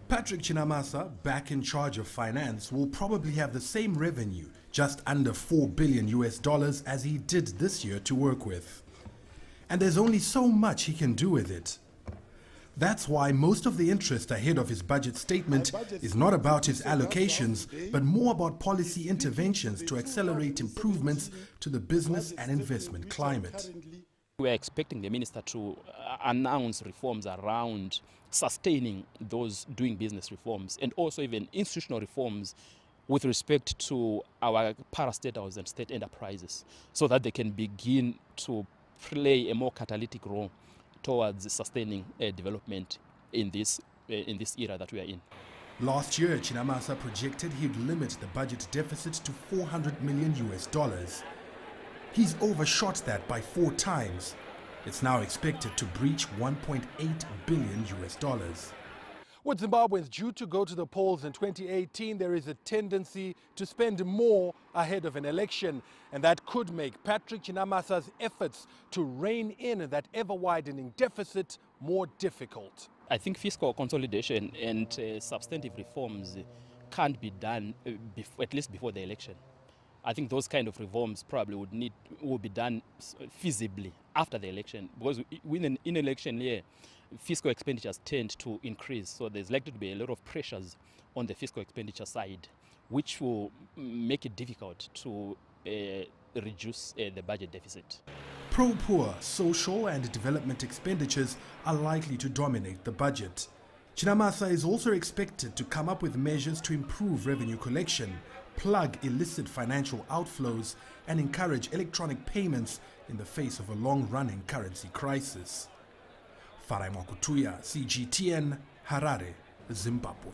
Patrick Chinamasa, back in charge of finance, will probably have the same revenue, just under $4 billion as he did this year to work with. And there's only so much he can do with it. That's why most of the interest ahead of his budget statement is not about his allocations, but more about policy interventions to accelerate improvements to the business and investment climate. We are expecting the minister to announce reforms around sustaining those doing business reforms and also even institutional reforms with respect to our parastatals and state enterprises so that they can begin to play a more catalytic role towards sustaining development in this era that we are in. Last year, Chinamasa projected he'd limit the budget deficit to $400 million. He's overshot that by 4 times. It's now expected to breach $1.8 billion. With Zimbabweans due to go to the polls in 2018, there is a tendency to spend more ahead of an election, and that could make Patrick Chinamasa's efforts to rein in that ever-widening deficit more difficult. I think fiscal consolidation and substantive reforms can't be done at least before the election. I think those kind of reforms probably will be done feasibly after the election, because in an election year, fiscal expenditures tend to increase, so there's likely to be a lot of pressures on the fiscal expenditure side, which will make it difficult to reduce the budget deficit. Pro-poor social and development expenditures are likely to dominate the budget. Chinamasa is also expected to come up with measures to improve revenue collection, plug illicit financial outflows, and encourage electronic payments in the face of a long-running currency crisis. Farai Mwakutuya, CGTN, Harare, Zimbabwe.